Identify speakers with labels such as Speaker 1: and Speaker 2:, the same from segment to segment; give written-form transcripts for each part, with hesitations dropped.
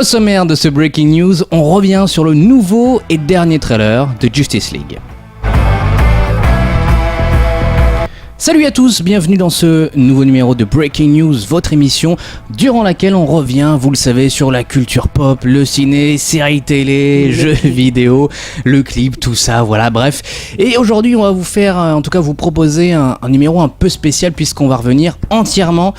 Speaker 1: Au sommaire de ce Breaking News, on revient sur le nouveau et dernier trailer de Justice League. Salut à tous, bienvenue dans ce nouveau numéro de Breaking News, votre émission durant laquelle on revient, vous le savez, sur la culture pop, le ciné, séries télé, jeux vidéo, le clip, tout ça, voilà, bref. Et aujourd'hui, on va vous faire, en tout cas vous proposer un numéro un peu spécial puisqu'on va revenir entièrement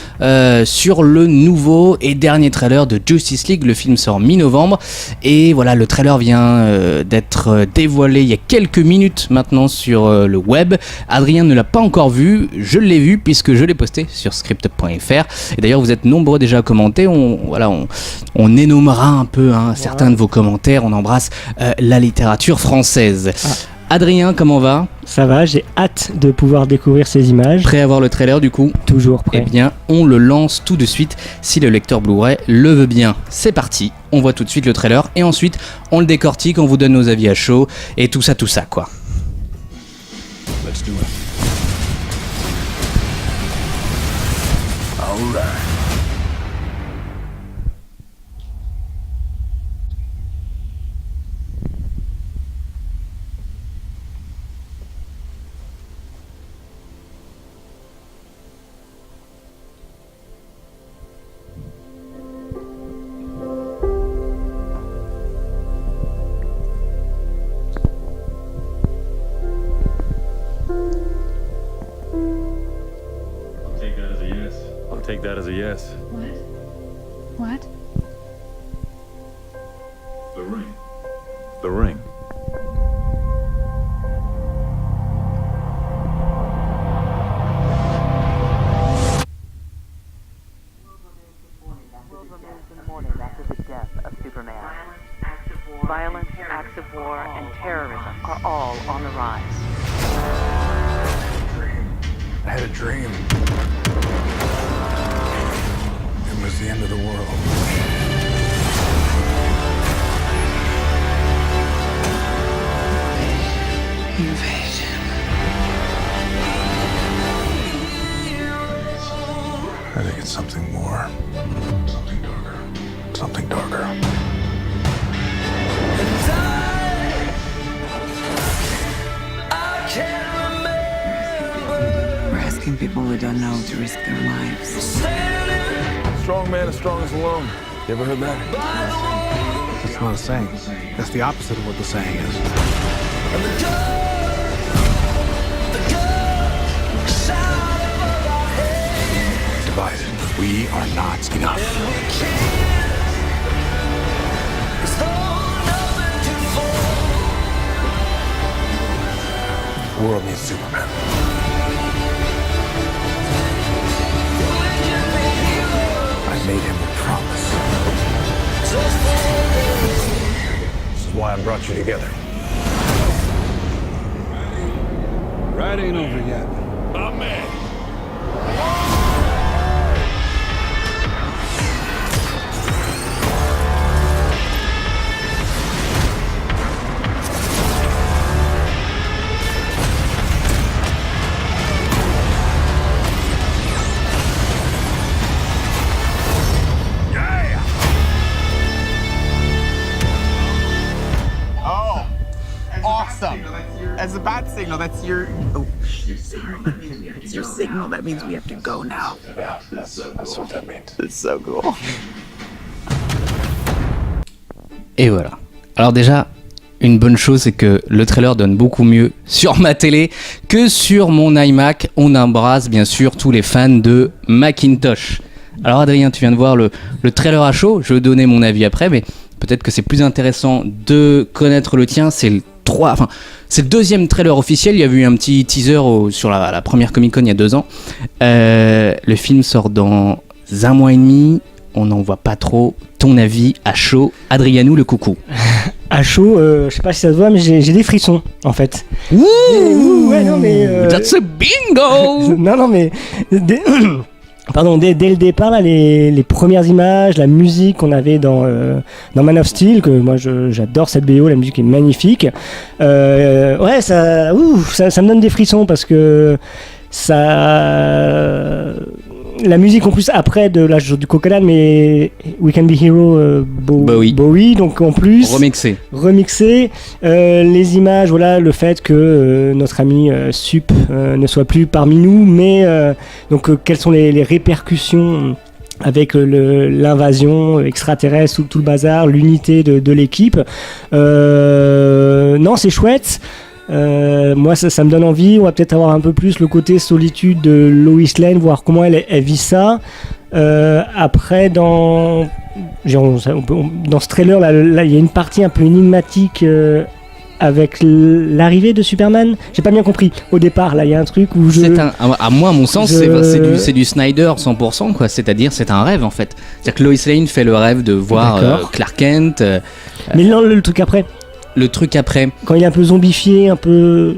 Speaker 1: sur le nouveau et dernier trailer de Justice League. Le film sort mi-novembre et voilà, le trailer vient d'être dévoilé il y a quelques minutes maintenant sur le web. Adrien ne l'a pas encore vu. Je l'ai vu puisque je l'ai posté sur script.fr et d'ailleurs vous êtes nombreux déjà à commenter, on énommera un peu certains de vos commentaires, on embrasse la littérature française. Adrien, comment va ?
Speaker 2: Ça va, j'ai hâte de pouvoir découvrir ces images.
Speaker 1: Prêt à voir le trailer du coup ?
Speaker 2: Toujours prêt.
Speaker 1: Eh bien, on le lance tout de suite si le lecteur Blu-ray le veut bien. C'est parti, on voit tout de suite le trailer et ensuite on le décortique, on vous donne nos avis à chaud et tout ça quoi.
Speaker 3: Let's do it. All right. Take that as a yes.
Speaker 4: What?
Speaker 3: The ring. The ring.
Speaker 5: In the morning after the death of Superman. Violence, acts of war, and terrorism are all on the rise.
Speaker 3: I had a dream. It was the end of the world.
Speaker 4: Invasion.
Speaker 3: I think it's something more. Something darker. Something darker.
Speaker 4: We're asking people we don't know to risk their lives.
Speaker 3: Strong man is strongest alone. You ever heard that? That's not a saying. That's the opposite of what the saying is. Divided. We are not enough. The world needs Superman. I made him a promise. This is why I brought you together. Ride ain't over yet. My man.
Speaker 6: As a bat signal, that's your... Oh, sorry. It's your signal. That means we have to go now.
Speaker 3: Yeah, that's what that means.
Speaker 6: It's so cool.
Speaker 1: Et voilà. Alors déjà, une bonne chose, c'est que le trailer donne beaucoup mieux sur ma télé que sur mon iMac. On embrasse bien sûr tous les fans de Macintosh. Alors Adrien, tu viens de voir le trailer à chaud. Je vais donner mon avis après, mais peut-être que c'est plus intéressant de connaître le tien. C'est le deuxième trailer officiel. Il y a eu un petit teaser sur la première Comic Con il y a 2 ans. Le film sort dans 1 mois et demi. On n'en voit pas trop. Ton avis à chaud, Adrianou le coucou.
Speaker 2: À chaud, je sais pas si ça se voit, mais j'ai des frissons en fait.
Speaker 1: Ouh,
Speaker 2: ouais, non, mais,
Speaker 1: that's a bingo.
Speaker 2: non mais Pardon, dès le départ, là, les premières images, la musique qu'on avait dans Man of Steel, que moi j'adore cette BO, la musique est magnifique. Ouais, ça me donne des frissons parce que ça la musique en plus après de là du Coca-Cola, mais We Can Be Hero, Bowie, donc en plus remixé. Les images, voilà, le fait que notre ami Sup ne soit plus parmi nous, mais donc quelles sont les répercussions avec l'invasion extraterrestre, tout le bazar, l'unité de l'équipe. Non, c'est chouette. Moi, ça me donne envie. On va peut-être avoir un peu plus le côté solitude de Lois Lane, voir comment elle vit ça. Après, dans ce trailer, là, il y a une partie un peu énigmatique avec l'arrivée de Superman. J'ai pas bien compris. Au départ, là, il y a un truc où
Speaker 1: à mon sens, c'est du Snyder 100%, quoi. C'est-à-dire, c'est un rêve, en fait. C'est-à-dire que Lois Lane fait le rêve de voir Clark Kent.
Speaker 2: Mais non, le truc après.
Speaker 1: Le truc après.
Speaker 2: Quand il est un peu zombifié, un peu.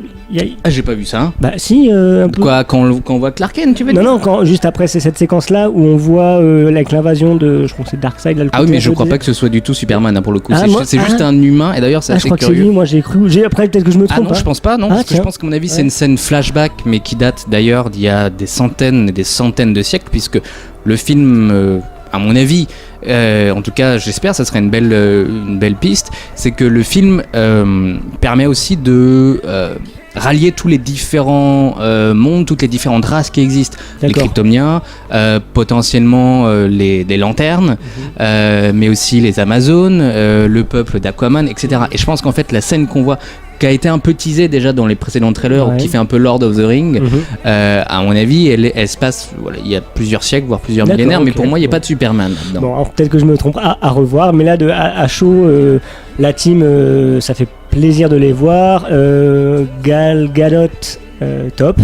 Speaker 1: Ah, j'ai pas vu ça.
Speaker 2: Bah si, un peu.
Speaker 1: Quoi, quand on voit Clark Kent, tu veux dire ?
Speaker 2: Non, juste après, c'est cette séquence-là où on voit avec l'invasion de, je crois que c'est Darkseid. Là,
Speaker 1: oui, mais je crois pas que ce soit du tout Superman, hein, pour le coup. C'est juste un humain, et d'ailleurs, c'est assez curieux.
Speaker 2: Je crois que c'est lui, moi j'ai cru. Après, peut-être que je me trompe.
Speaker 1: Ah non, je pense pas, non. Parce que je pense qu'à mon avis, c'est une scène flashback, mais qui date d'ailleurs d'il y a des centaines et des centaines de siècles, puisque le film, à mon avis, en tout cas j'espère, ça serait une belle piste, c'est que le film permet aussi de rallier tous les différents mondes, toutes les différentes races qui existent. Les Kryptoniens, potentiellement des lanternes, mais aussi les Amazones, le peuple d'Aquaman, etc. Et je pense qu'en fait la scène qu'on voit, qui a été un peu teasée déjà dans les précédents trailers, qui fait un peu Lord of the Ring, à mon avis elle se passe il y a plusieurs siècles, voire plusieurs millénaires, mais pour moi il n'y a pas de Superman là-dedans.
Speaker 2: Bon, alors peut-être que je me trompe à revoir, mais là à chaud, la team, ça fait plaisir de les voir. Gal Gadot, top.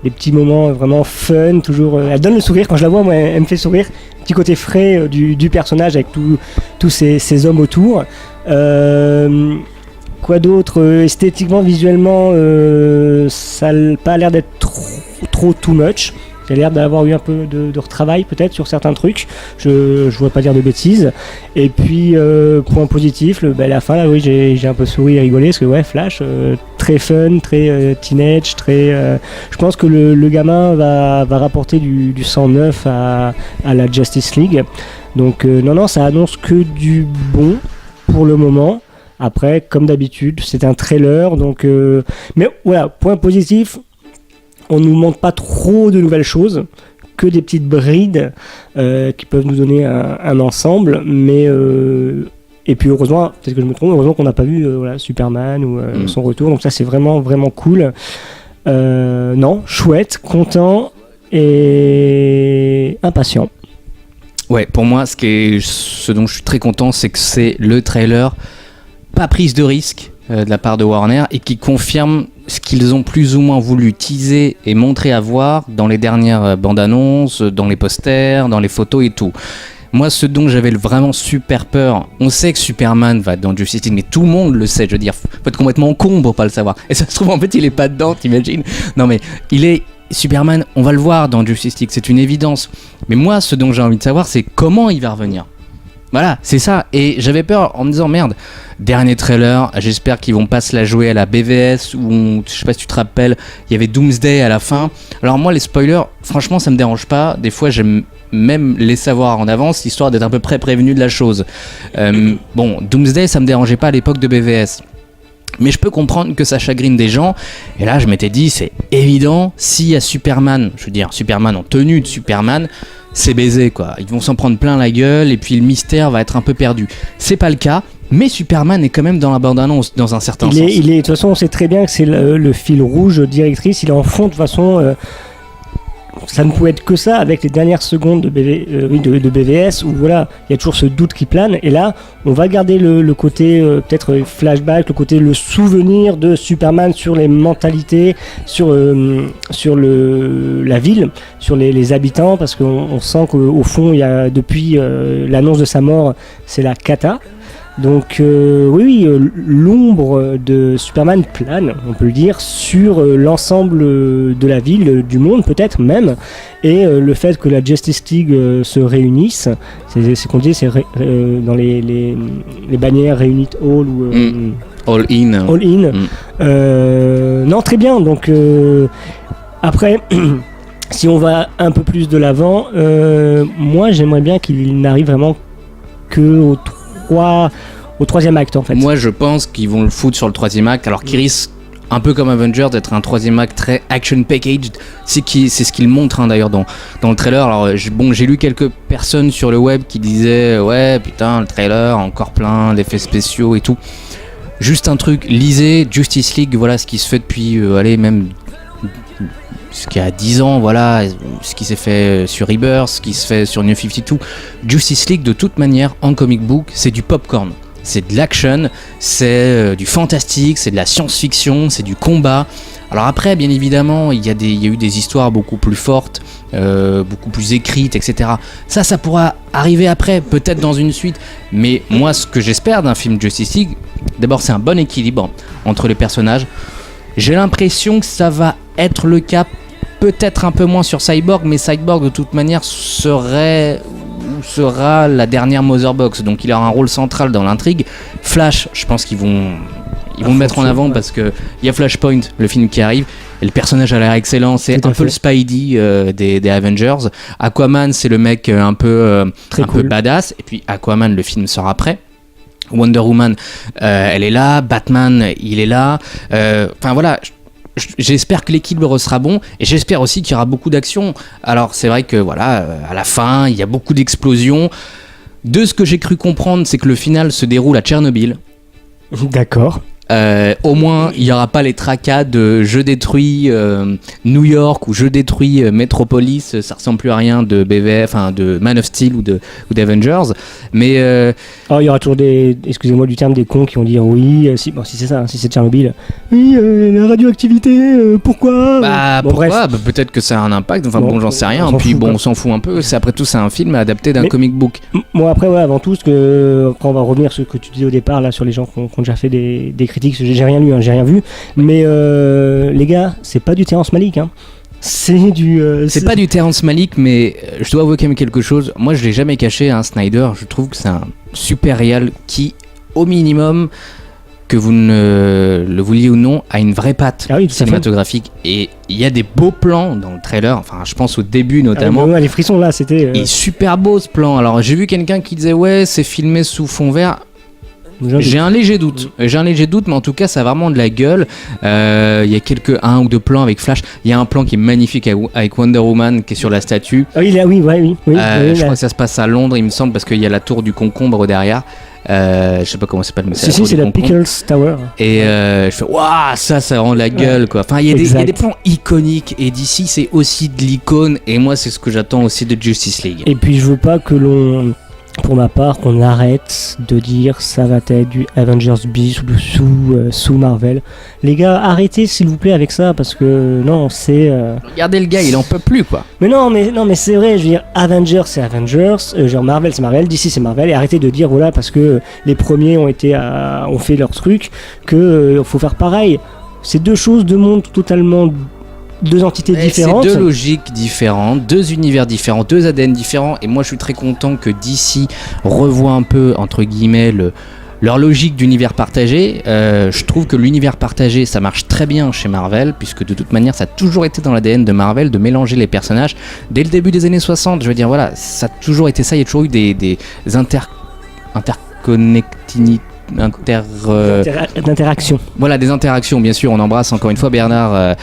Speaker 2: Des petits moments vraiment fun, toujours. Elle donne le sourire quand je la vois, moi elle me fait sourire. Petit côté frais du personnage avec tous ces hommes autour. Quoi d'autre, esthétiquement, visuellement, ça n'a pas l'air d'être trop too much. Il a l'air d'avoir eu un peu de retravail peut-être sur certains trucs. Je ne vois pas dire de bêtises. Et puis, point positif, la fin, là, oui, j'ai un peu souri et rigolé, parce que Flash, très fun, très teenage, très... je pense que le gamin va rapporter du sang neuf à la Justice League. Donc, non, ça annonce que du bon pour le moment. Après, comme d'habitude, c'est un trailer, donc... Mais voilà, point positif, on nous montre pas trop de nouvelles choses, que des petites brides qui peuvent nous donner un ensemble, mais... Et puis heureusement, peut-être que je me trompe, heureusement qu'on n'a pas vu Superman ou son retour, donc ça c'est vraiment, vraiment cool. Non, chouette, content et impatient.
Speaker 1: Ouais, pour moi, ce dont je suis très content, c'est que c'est le trailer... pas prise de risque de la part de Warner et qui confirme ce qu'ils ont plus ou moins voulu teaser et montrer à voir dans les dernières bandes annonces, dans les posters, dans les photos et tout. Moi, ce dont j'avais vraiment super peur, on sait que Superman va dans Justice League, mais tout le monde le sait, je veux dire, faut être complètement con pour pas le savoir. Et ça se trouve, en fait, il est pas dedans, t'imagines ? Non, mais Superman, on va le voir dans Justice League, c'est une évidence. Mais moi, ce dont j'ai envie de savoir, c'est comment il va revenir. Voilà, c'est ça. Et j'avais peur en me disant merde, dernier trailer, j'espère qu'ils vont pas se la jouer à la BVS où, je sais pas si tu te rappelles, il y avait Doomsday à la fin. Alors moi les spoilers, franchement ça me dérange pas. Des fois j'aime même les savoir en avance, histoire d'être un peu prévenu de la chose. Bon, Doomsday ça me dérangeait pas à l'époque de BVS. Mais je peux comprendre que ça chagrine des gens. Et là je m'étais dit c'est évident, s'il y a Superman, je veux dire Superman en tenue de Superman, c'est baisé quoi, ils vont s'en prendre plein la gueule et puis le mystère va être un peu perdu. C'est pas le cas, mais Superman est quand même dans la bande-annonce dans un certain sens.
Speaker 2: De toute façon on sait très bien que c'est le fil rouge directrice, il est en fond de toute façon... ça ne pouvait être que ça avec les dernières secondes de BVS où voilà, il y a toujours ce doute qui plane et là on va garder le côté peut-être flashback, le souvenir de Superman sur les mentalités, sur la ville, sur les habitants, parce qu'on sent qu'au fond il y a depuis l'annonce de sa mort c'est la cata. Donc oui, l'ombre de Superman plane, on peut le dire, sur l'ensemble de la ville, du monde peut-être même, et le fait que la Justice League se réunisse, c'est qu'on dit, c'est dans les bannières Reunite All ou
Speaker 1: All In.
Speaker 2: Non, très bien. Donc après. si on va un peu plus de l'avant, moi j'aimerais bien qu'il n'arrive vraiment que au troisième acte en fait.
Speaker 1: Moi, je pense qu'ils vont le foutre sur le troisième acte, alors qu'il risque, un peu comme Avengers, d'être un troisième acte très action packaged. C'est ce qu'il montre d'ailleurs dans le trailer. Alors j'ai lu quelques personnes sur le web qui disaient ouais putain le trailer encore plein d'effets spéciaux et tout. Juste un truc, lisez Justice League, voilà ce qui se fait depuis même ce qui a 10 ans, voilà ce qui s'est fait sur Rebirth, ce qui se fait sur New 52. Justice League de toute manière en comic book c'est du popcorn. C'est de l'action, c'est du fantastique, c'est de la science-fiction, c'est du combat. Alors après, bien évidemment, il y a eu des histoires beaucoup plus fortes, beaucoup plus écrites, etc. Ça pourra arriver après, peut-être dans une suite. Mais moi, ce que j'espère d'un film Justice League, d'abord, c'est un bon équilibre entre les personnages. J'ai l'impression que ça va être le cas, peut-être un peu moins sur Cyborg, mais Cyborg, de toute manière, sera la dernière Mother Box, donc il aura un rôle central dans l'intrigue. Flash, je pense qu'ils vont le mettre en avant parce que il y a Flashpoint, le film qui arrive, et le personnage a l'air excellent, c'est un peu le Spidey des Avengers. Aquaman, c'est le mec un peu badass, et puis Aquaman, le film sort après. Wonder Woman, elle est là, Batman, il est là. Enfin voilà. J'espère que l'équilibre sera bon et j'espère aussi qu'il y aura beaucoup d'action. Alors c'est vrai que voilà, à la fin il y a beaucoup d'explosions. De ce que j'ai cru comprendre, c'est que le final se déroule à Tchernobyl.
Speaker 2: D'accord.
Speaker 1: Au moins il n'y aura pas les tracas de je détruis New York ou je détruis Metropolis, ça ressemble plus à rien de BVF, enfin de Man of Steel ou d'Avengers. Mais
Speaker 2: il y aura toujours excusez-moi du terme, des cons qui vont dire oui, si c'est ça, si c'est Tchernobyl, oui, la radioactivité, pourquoi
Speaker 1: pourquoi peut-être que ça a un impact, enfin bon j'en sais rien, puis bon on s'en fout un peu, c'est après tout c'est un film adapté d'un comic book.
Speaker 2: Moi après avant tout, après on va revenir sur ce que tu disais au départ là sur les gens qui ont déjà fait des critiques, j'ai rien lu, j'ai rien vu, mais les gars, c'est pas du Terrence Malick, hein. C'est
Speaker 1: pas du Terrence Malick, mais je dois avouer quand même quelque chose. Moi, je l'ai jamais caché, hein, Snyder. Je trouve que c'est un super réal qui, au minimum, que vous ne le vouliez ou non, a une vraie patte cinématographique. Et il y a des beaux plans dans le trailer. Enfin, je pense au début notamment.
Speaker 2: Les frissons là, c'était.
Speaker 1: Il est super beau ce plan. Alors, j'ai vu quelqu'un qui disait ouais, c'est filmé sous fond vert. J'ai un léger doute, mais en tout cas ça a vraiment de la gueule. Il y a un ou deux plans avec Flash. Il y a un plan qui est magnifique avec Wonder Woman qui est sur la statue.
Speaker 2: Oui.
Speaker 1: Je crois que ça se passe à Londres, il me semble, parce qu'il y a la tour du concombre derrière. Je sais pas comment ça s'appelle, mais
Speaker 2: c'est la Pickles Tower.
Speaker 1: Et je fais waouh, ça rend la gueule quoi. Enfin, il y a des plans iconiques et d'ici c'est aussi de l'icône. Et moi c'est ce que j'attends aussi de Justice League.
Speaker 2: Et puis je veux pas que pour ma part, qu'on arrête de dire ça va être du Avengers bis sous Marvel. Les gars, arrêtez s'il vous plaît avec ça parce que non, c'est.
Speaker 1: Regardez le gars, il en peut plus quoi.
Speaker 2: Mais non, mais c'est vrai. Je veux dire, Avengers c'est Avengers, genre Marvel c'est Marvel, DC c'est Marvel. Et arrêtez de dire voilà parce que les premiers ont fait leur truc que faut faire pareil. C'est deux choses, deux mondes totalement. Deux entités différentes.
Speaker 1: C'est deux logiques différentes, deux univers différents, deux ADN différents. Et moi, je suis très content que DC revoie un peu, entre guillemets, leur logique d'univers partagé. Je trouve que l'univers partagé, ça marche très bien chez Marvel, puisque de toute manière, ça a toujours été dans l'ADN de Marvel de mélanger les personnages. Dès le début des années 60, je veux dire, voilà, ça a toujours été ça. Il y a toujours eu des interconnectinités.
Speaker 2: D'interaction.
Speaker 1: Voilà, des interactions, bien sûr. On embrasse encore une fois Bernard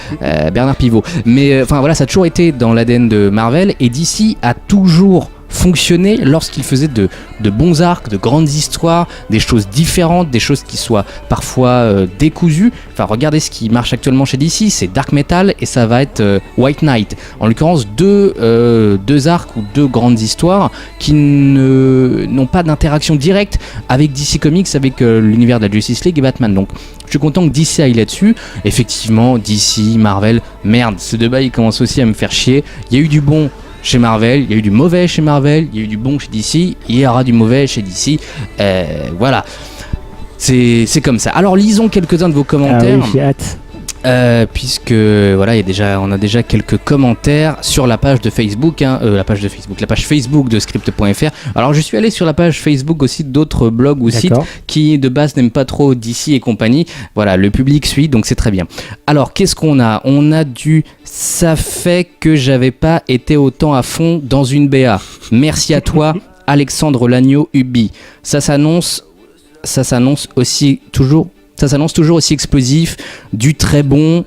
Speaker 1: Pivot. Mais enfin voilà, ça a toujours été dans l'ADN de Marvel et DC a toujours fonctionné lorsqu'il faisait de bons arcs, de grandes histoires, des choses différentes, des choses qui soient parfois décousues. Enfin, regardez ce qui marche actuellement chez DC, c'est Dark Metal et ça va être White Knight. En l'occurrence, deux arcs ou deux grandes histoires qui n'ont pas d'interaction directe avec DC Comics, avec l'univers de la Justice League et Batman. Donc, je suis content que DC aille là-dessus. Effectivement, DC, Marvel, merde, ce débat il commence aussi à me faire chier. Il y a eu du bon chez Marvel, il y a eu du mauvais chez Marvel, il y a eu du bon chez DC, il y aura du mauvais chez DC. Voilà, c'est comme ça. Alors lisons quelques-uns de vos commentaires.
Speaker 2: Ah oui, j'ai hâte.
Speaker 1: puisque voilà, on a déjà quelques commentaires sur la page de Facebook, la page Facebook de Script.fr. Alors je suis allé sur la page Facebook aussi d'autres blogs ou sites qui de base n'aiment pas trop DC et compagnie. Voilà, le public suit, donc c'est très bien. Alors qu'est-ce qu'on a ? On a du ça fait que j'avais pas été autant à fond dans une BA. Merci à toi, Alexandre Lagneau Ubi. Ça s'annonce toujours aussi explosif, du très bon.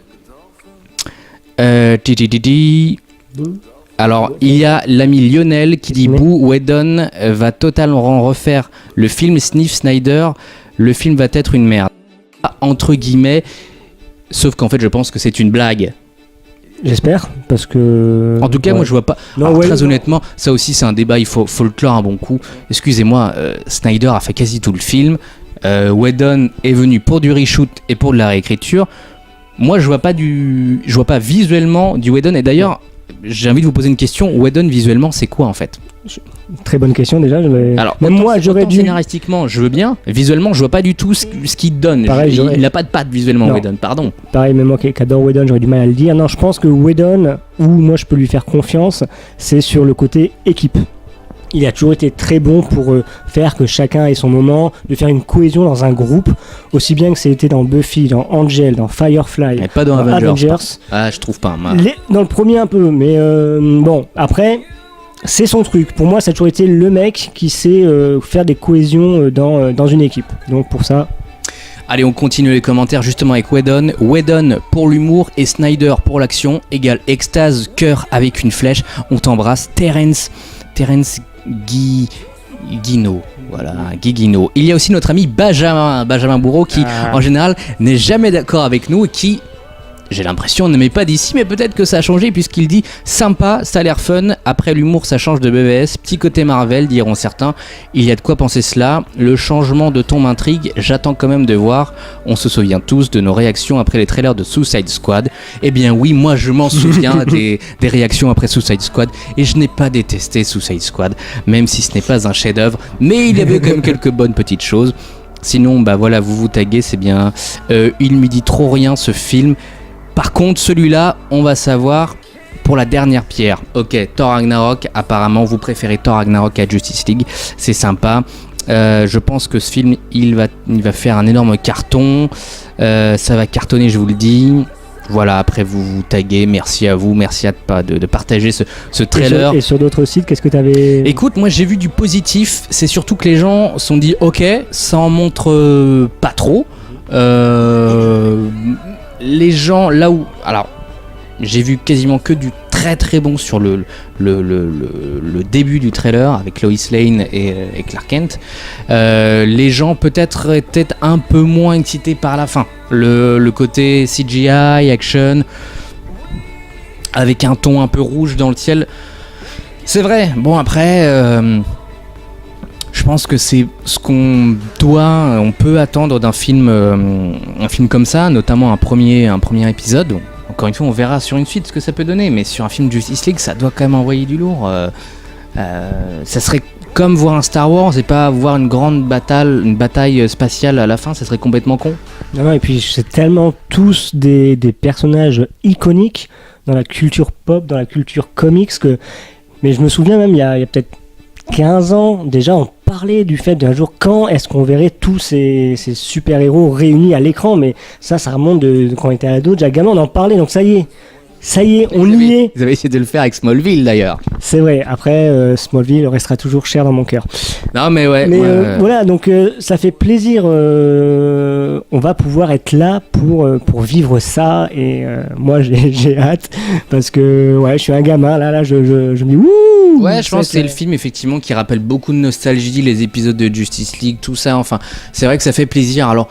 Speaker 1: Alors, il y a l'ami Lionel qui dit Boo, Whedon va totalement refaire le film Sniff Snyder. Le film va être une merde. Entre guillemets, sauf qu'en fait, je pense que c'est une blague.
Speaker 2: J'espère, parce que...
Speaker 1: En tout cas, moi je vois pas... très honnêtement, ça aussi c'est un débat, il faut le clore un bon coup. Excusez-moi, Snyder a fait quasi tout le film. Whedon est venu pour du reshoot et pour de la réécriture. Moi je vois pas visuellement du Whedon. Et d'ailleurs, j'ai envie de vous poser une question. Whedon visuellement, c'est quoi en fait ?
Speaker 2: Très bonne question déjà.
Speaker 1: Alors,
Speaker 2: même moi j'aurais dû...
Speaker 1: Scénaristiquement, je veux bien. Visuellement, je vois pas du tout ce qu'il donne.
Speaker 2: Pareil,
Speaker 1: il n'a pas de patte visuellement, Whedon, pardon.
Speaker 2: Pareil, même moi qui adore Whedon, j'aurais du mal à le dire. Non, je pense que Whedon, où moi je peux lui faire confiance, c'est sur le côté équipe. Il a toujours été très bon pour faire que chacun ait son moment, de faire une cohésion dans un groupe, aussi bien que c'était dans Buffy, dans Angel, dans Firefly,
Speaker 1: mais pas dans Avengers. Ah, je trouve pas.
Speaker 2: Dans le premier un peu, mais bon, après... C'est son truc. Pour moi, ça a toujours été le mec qui sait faire des cohésions dans une équipe. Donc pour ça...
Speaker 1: Allez, on continue les commentaires justement avec Whedon. Whedon pour l'humour et Snyder pour l'action égale extase, cœur avec une flèche. On t'embrasse. Terence Guino. Voilà, Guiguino. Il y a aussi notre ami Benjamin Bourreau qui, en général, n'est jamais d'accord avec nous et qui... J'ai l'impression, ne met pas d'ici, mais peut-être que ça a changé puisqu'il dit sympa, ça a l'air fun. Après l'humour, ça change de BVS. Petit côté Marvel, diront certains. Il y a de quoi penser cela. Le changement de ton m'intrigue. J'attends quand même de voir. On se souvient tous de nos réactions après les trailers de Suicide Squad. Eh bien, oui, moi je m'en souviens des réactions après Suicide Squad. Et je n'ai pas détesté Suicide Squad, même si ce n'est pas un chef-d'œuvre. Mais il y avait quand même quelques bonnes petites choses. Sinon, bah voilà, vous taguez, c'est bien. Il me dit trop rien ce film. Par contre, celui-là, on va savoir pour la dernière pierre. Ok, Thor Ragnarok, apparemment, vous préférez Thor Ragnarok à Justice League. C'est sympa. Je pense que ce film, il va faire un énorme carton. Ça va cartonner, je vous le dis. Voilà, après vous taguez. Merci à vous. Merci de partager ce trailer.
Speaker 2: Et sur d'autres sites, qu'est-ce que tu avais...
Speaker 1: Écoute, moi j'ai vu du positif. C'est surtout que les gens se sont dit, ok, ça en montre pas trop. Les gens là où... Alors, j'ai vu quasiment que du très très bon sur le début du trailer avec Lois Lane et Clark Kent. Les gens peut-être étaient un peu moins excités par la fin. Le côté CGI, action, avec un ton un peu rouge dans le ciel. C'est vrai, bon après... Je pense que c'est ce on peut attendre d'un film, un film comme ça, notamment un premier épisode. Encore une fois, on verra sur une suite ce que ça peut donner, mais sur un film Justice League, ça doit quand même envoyer du lourd. Ça serait comme voir un Star Wars et pas voir une bataille spatiale à la fin, ça serait complètement con.
Speaker 2: Non, et puis c'est tellement tous des personnages iconiques dans la culture pop, dans la culture comics que... Mais je me souviens même, il y a peut-être 15 ans, déjà on parlait du fait d'un jour quand est-ce qu'on verrait tous ces super-héros réunis à l'écran, mais ça remonte de quand on était ado, déjà gamin on en parlait, donc ça y est, on y est.
Speaker 1: Vous avez essayé de le faire avec Smallville d'ailleurs.
Speaker 2: C'est vrai, après Smallville restera toujours cher dans mon cœur.
Speaker 1: Non mais ouais.
Speaker 2: Voilà, donc ça fait plaisir, on va pouvoir être là pour vivre ça, et moi j'ai hâte, parce que ouais, je suis un gamin, là je me dis wouh.
Speaker 1: Ouais, je pense que c'est le film effectivement qui rappelle beaucoup de nostalgie, les épisodes de Justice League, tout ça, enfin, c'est vrai que ça fait plaisir. Alors,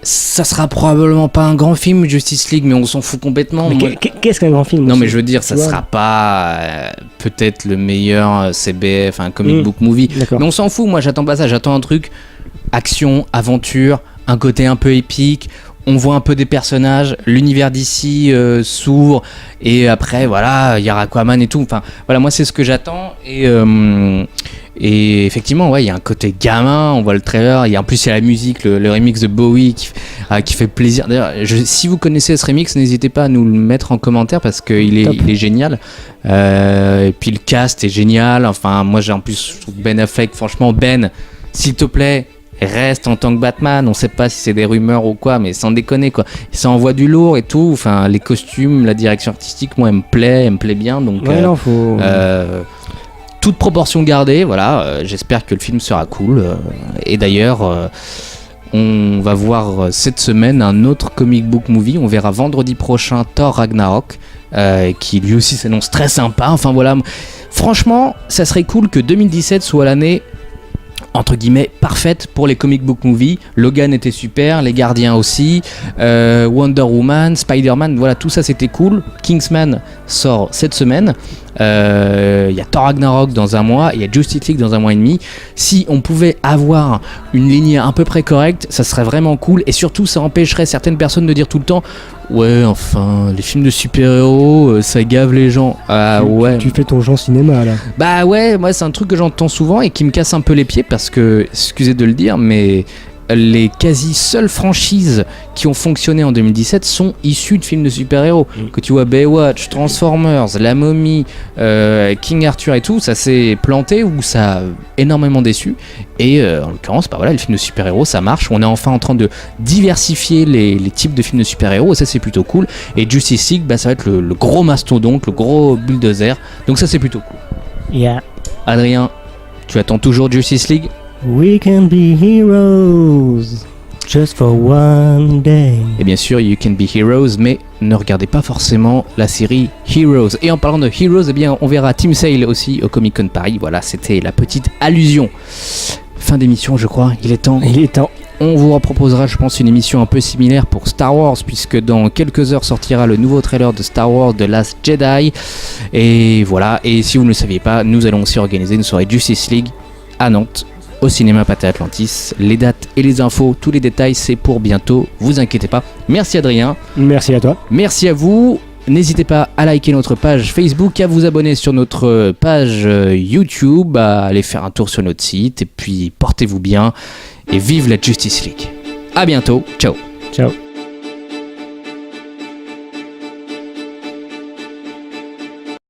Speaker 1: ça sera probablement pas un grand film Justice League, mais on s'en fout complètement.
Speaker 2: Mais qu'est-ce qu'un grand film
Speaker 1: Non, mais je veux dire, ça sera pas peut-être le meilleur CBF, un comic book movie.
Speaker 2: D'accord.
Speaker 1: Mais on s'en fout, moi j'attends pas ça, j'attends un truc action, aventure, un côté un peu épique. On voit un peu des personnages, l'univers d'ici s'ouvre, et après voilà, il y a Aquaman et tout. Enfin voilà, moi c'est ce que j'attends, Et effectivement, ouais, il y a un côté gamin, on voit le trailer, en plus il y a la musique, le remix de Bowie qui fait plaisir. D'ailleurs, si vous connaissez ce remix, n'hésitez pas à nous le mettre en commentaire parce qu'il est génial. Et puis le cast est génial. Enfin, moi j'ai en plus, je trouve Ben Affleck, franchement, Ben, s'il te plaît, reste en tant que Batman. On sait pas si c'est des rumeurs ou quoi, mais sans déconner quoi. Ça envoie du lourd et tout. Enfin, les costumes, la direction artistique, moi elle me plaît bien. Donc,
Speaker 2: ouais, non, faut.
Speaker 1: Toute proportion gardée, voilà. J'espère que le film sera cool. Et d'ailleurs, on va voir cette semaine un autre comic book movie. On verra vendredi prochain Thor Ragnarok, qui lui aussi s'annonce très sympa. Enfin voilà. Franchement, ça serait cool que 2017 soit l'année entre guillemets parfaite pour les comic book movies. Logan était super, les Gardiens aussi, Wonder Woman, Spider-Man, voilà, tout ça c'était cool. Kingsman sort cette semaine. Il y a Thor Ragnarok dans un mois, il y a Justice League dans un mois et demi. Si on pouvait avoir une ligne à peu près correcte, ça serait vraiment cool. Et surtout, ça empêcherait certaines personnes de dire tout le temps ouais, enfin, les films de super-héros, ça gave les gens. Ah ouais.
Speaker 2: Tu fais ton genre cinéma là.
Speaker 1: Bah ouais, moi c'est un truc que j'entends souvent et qui me casse un peu les pieds parce que, excusez de le dire, mais les quasi seules franchises qui ont fonctionné en 2017 sont issues de films de super-héros. Que tu vois Baywatch, Transformers, La Momie, King Arthur et tout, ça s'est planté ou ça a énormément déçu. Et en l'occurrence, bah voilà, les films de super-héros, ça marche. On est enfin en train de diversifier les types de films de super-héros et ça c'est plutôt cool. Et Justice League, bah, ça va être le gros mastodonte, le gros bulldozer. Donc ça c'est plutôt cool.
Speaker 2: Yeah.
Speaker 1: Adrien, tu attends toujours Justice League ?
Speaker 2: We can be heroes just for one day.
Speaker 1: Et bien sûr, You Can Be Heroes, mais ne regardez pas forcément la série Heroes. Et en parlant de Heroes, eh bien, on verra Team Sale aussi au Comic Con Paris. Voilà, c'était la petite allusion. Fin d'émission, je crois. Il est temps. On vous proposera, je pense, une émission un peu similaire pour Star Wars, puisque dans quelques heures sortira le nouveau trailer de Star Wars The Last Jedi. Et voilà. Et si vous ne le saviez pas, nous allons aussi organiser une soirée Justice League à Nantes, au cinéma Pathé Atlantis. Les dates et les infos, tous les détails, c'est pour bientôt, vous inquiétez pas. Merci Adrien.
Speaker 2: Merci à toi.
Speaker 1: Merci à vous. N'hésitez pas à liker notre page Facebook, à vous abonner sur notre page YouTube, à aller faire un tour sur notre site, et puis portez-vous bien et vive la Justice League. À bientôt, ciao.
Speaker 2: Ciao.